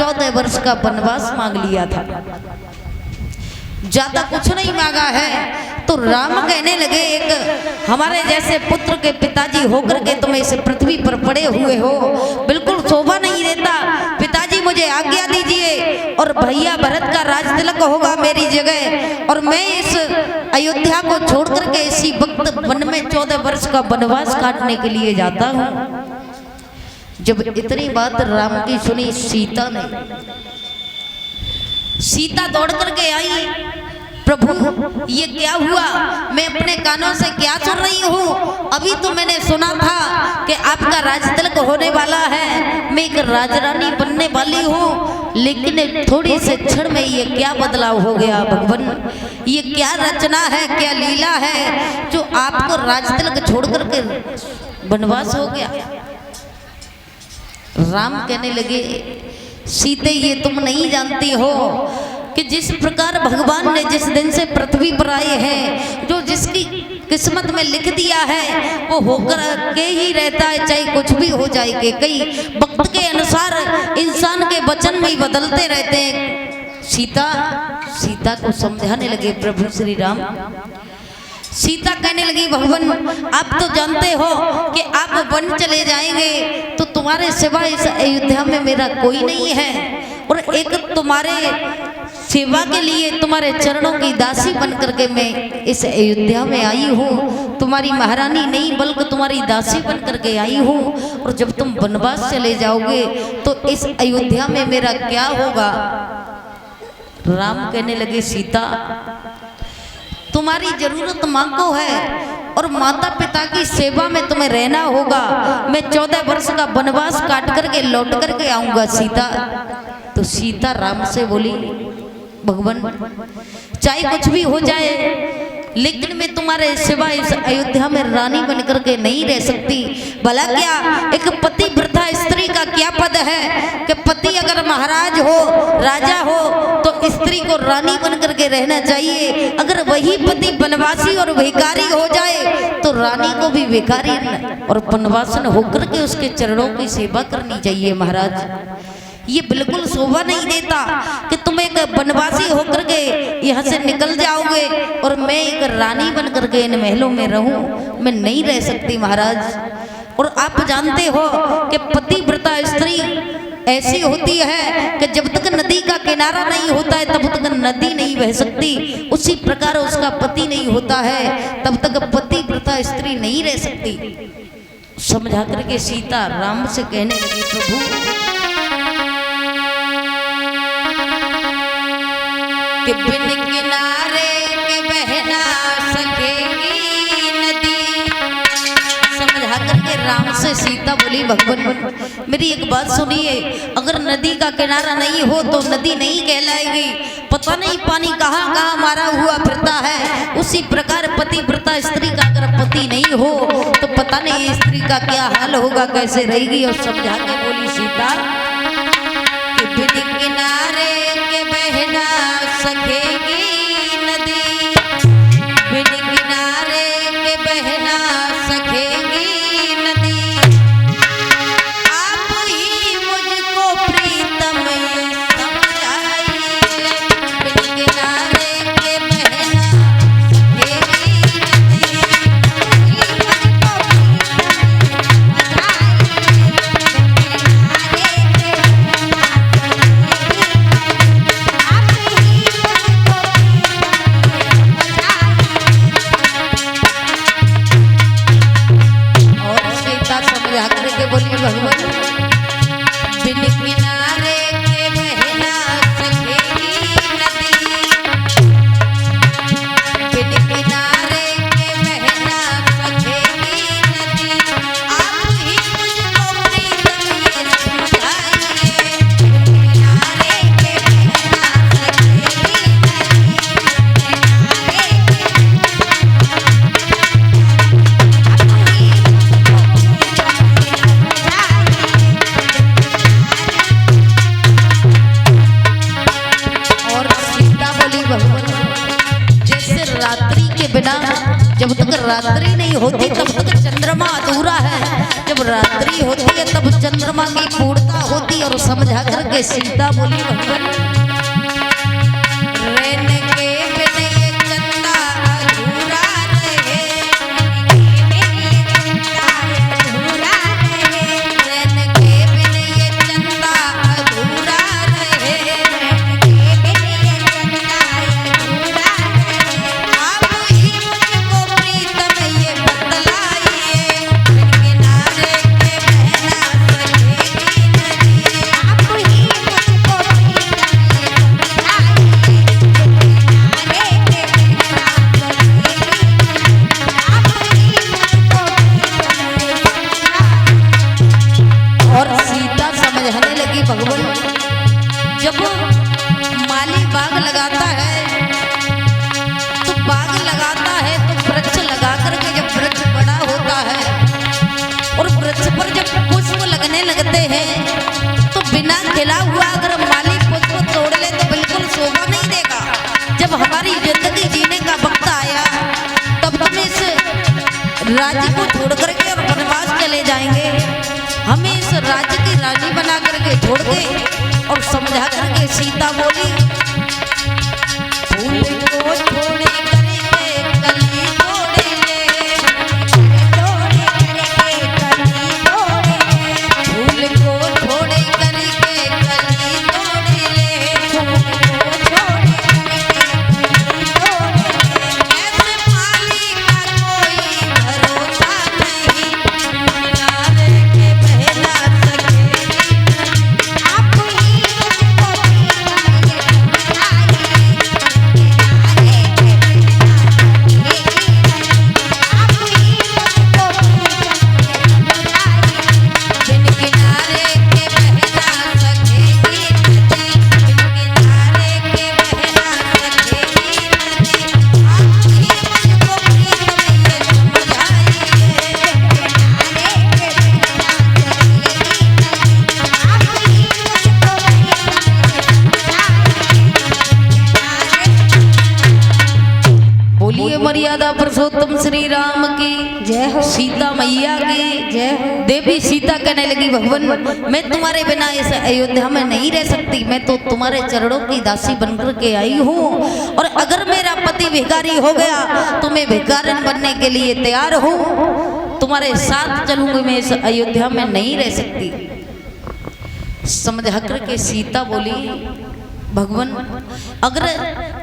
14 वर्ष का वनवास मांग लिया था, ज्यादा कुछ नहीं मांगा है। तो राम कहने लगे एक हमारे जैसे पुत्र के पिताजी होकर के तुम इस पृथ्वी पर पड़े हुए हो, बिल्कुल शोभा नहीं देता। पिताजी मुझे आज्ञा दीजिए और भैया भरत का राज तिलक होगा मेरी जगह, और मैं इस अयोध्या को छोड़ करके इसी वक्त वन में 14 वर्ष का वनवास काटने के लिए जाता हूँ। जब इतनी बात राम की सुनी सीता ने, सीता दौड़ करके आई, प्रभु ये क्या हुआ, मैं अपने कानों से क्या सुन रही हूँ। अभी तो मैंने सुना था कि आपका राज तिलक होने वाला है, मैं एक राजरानी बनने वाली हूँ, लेकिन थोड़ी से क्षण में ये क्या बदलाव हो गया भगवान, ये क्या रचना है, क्या लीला है जो आपको राज तिलक छोड़ करके वनवास हो गया। राम कहने लगे सीते ये तुम नहीं जानती हो कि जिस प्रकार भगवान ने जिस दिन से पृथ्वी पर आए हैं, जो जिसकी किस्मत में लिख दिया है वो होकर के ही रहता है, चाहे कुछ भी हो जाए के कई वक्त के अनुसार इंसान के वचन में ही बदलते रहते हैं। सीता को समझाने लगे प्रभु श्री राम। सीता कहने लगी भगवान आप तो जानते हो कि आप वन चले जाएंगे तो तुम्हारे सिवा इस अयोध्या में मेरा कोई नहीं है, और एक तुम्हारे सेवा के लिए तुम्हारे चरणों की दासी बन करके मैं इस अयोध्या में आई हूँ। तुम्हारी महारानी नहीं बल्कि तुम्हारी दासी बन करके आई हूँ, और जब तुम वनवास चले जाओगे तो इस अयोध्या में मेरा क्या होगा। राम कहने लगे सीता तुम्हारी जरूरत माँ को है और माता पिता की सेवा में तुम्हें रहना होगा। मैं 14 वर्ष का वनवास काट करके लौट करके आऊंगा सीता। तो सीता राम से बोली भगवान चाहे कुछ भी हो जाए, लेकिन मैं तुम्हारे सिवा इस अयोध्या में रानी बनकर के नहीं रह सकती। भला क्या एक पतिव्रता स्त्री का क्या पद है कि पति अगर महाराज हो, राजा हो, तो स्त्री को रानी बनकर के रहना चाहिए। अगर वही पति वनवासी और भिखारी हो जाए तो रानी को भी भिखारी और वनवासन होकर के उसके चरणों की सेवा करनी चाहिए। महाराज ये बिल्कुल शोभा नहीं देता कि तुम एक वनवासी होकर के यहाँ से निकल जाओगे और मैं एक रानी बन करके इन महलों में रहूं, मैं नहीं रह सकती महाराज। और आप जानते हो कि पतिव्रता स्त्री ऐसी होती है कि जब तक नदी का किनारा नहीं होता है तब तक नदी नहीं बह सकती, उसी प्रकार उसका पति नहीं होता है तब तक पतिव्रता स्त्री नहीं रह सकती। समझा करके सीता राम से कहने लगी प्रभु कि बिन किनारे के बहना सकेगी नदी। समझा करके राम से सीता बोली भगवान मेरी एक बात सुनिए, अगर नदी का किनारा नहीं हो तो नदी नहीं कहलाएगी। पता नहीं पानी कहाँ कहाँ मारा हुआ फिरता है, उसी प्रकार पतिव्रता स्त्री का अगर पति नहीं हो तो पता नहीं स्त्री का क्या हाल होगा, कैसे रहेगी। और समझा के बोली सीता कि बिन किनारे के बहना सकेगी नदी, बिन किनारे के बहना सकेगी नदी। आप ही मुझको प्रीतम समझाइए, बिन किनारे के बहना सकेगी बोलिए भगवान बिन किनारे के बहना सकेगी नदी, बिन किनारे के बहना सकेगी नदी। आप ही मुझको प्रीतम ये समझाइए, बिन किनारे के बहना सकेगी जब तक रात्रि नहीं होती तब तक चंद्र चंद्रमा अधूरा है। जब रात्रि होती है तब चंद्रमा की पूर्णता होती है। और समझा करके सीता बोली भगवान रैन के बिन ये चंदा अधूरा रहे, रैन के बिन ये चंदा अधूरा रहे। आप ही मुझको प्रीतम ये बतलाइए, बिन किनारे के बहना सकेगी नहीं। आप ही मुझको प्रीतम ये और सीता समझाने लगी भगवान जब माली बाग लगाता है तो बाग लगाता है तो वृक्ष लगा करके जब वृक्ष बड़ा होता है और वृक्ष पर जब पुष्प लगने लगते हैं तो बिना खिला हुआ अगर माली पुष्प तोड़ ले तो बिल्कुल शोभा नहीं देगा। जब हमारी जिंदगी जीने का वक्त आया तब हम इस राज्य को छोड़ करके और वनवास चले जाएंगे। हमें इस राज्य की रानी बना करके छोड़ दे। और समझा करके सीता बोली फूल को छोड़े करके कली तोड़े ले, फूल को छोड़े करके कली तोड़े ले, ऐसे माली का कोई भरोसा नहीं, किनारे के बहना सकेगी नहीं। आप ही मुझको बिन किनारे के बहना सकेगी नहीं, बिन किनारे के बहना सकेगी नहीं। आप ही मुझको प्रीतम ये समझाइए, बोलिए मर्यादा पुरुषोत्तम श्री राम की जय हो, सीता मैया की जय हो। देवी सीता कहने लगी भगवान मैं तुम्हारे बिना इस अयोध्या में नहीं रह सकती, मैं तो तुम्हारे चरणों की दासी बनकर के आई हूँ। और अगर मेरा पति भिखारी हो गया तो मैं भिखारिन बनने के लिए तैयार हूँ, तुम्हारे साथ चलूंगी, मैं इस अयोध्या में नहीं रह सकती। समझा करके सीता बोली भगवान अगर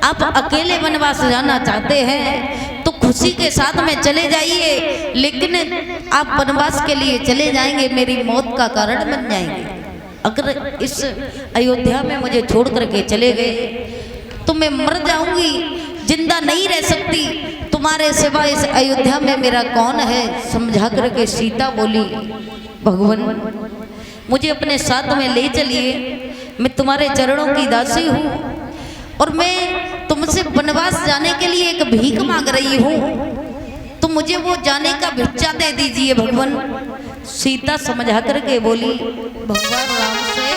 आप अकेले वनवास जाना चाहते हैं तो खुशी के साथ में चले जाइए, लेकिन आप वनवास के लिए चले जाएंगे मेरी मौत का कारण बन जाएंगे। अगर इस अयोध्या में मुझे छोड़ करके चले गए तो मैं मर जाऊंगी, जिंदा नहीं रह सकती, तुम्हारे सिवा इस अयोध्या में मेरा कौन है। समझा करके सीता बोली भगवान मुझे अपने साथ में ले चलिए, मैं तुम्हारे चरणों की दासी हूँ और मैं तुमसे वनवास जाने के लिए एक भीख मांग रही हूँ, तो मुझे वो जाने का भिक्षा दे दीजिए भगवान। सीता समझा करके बोली भगवान राम से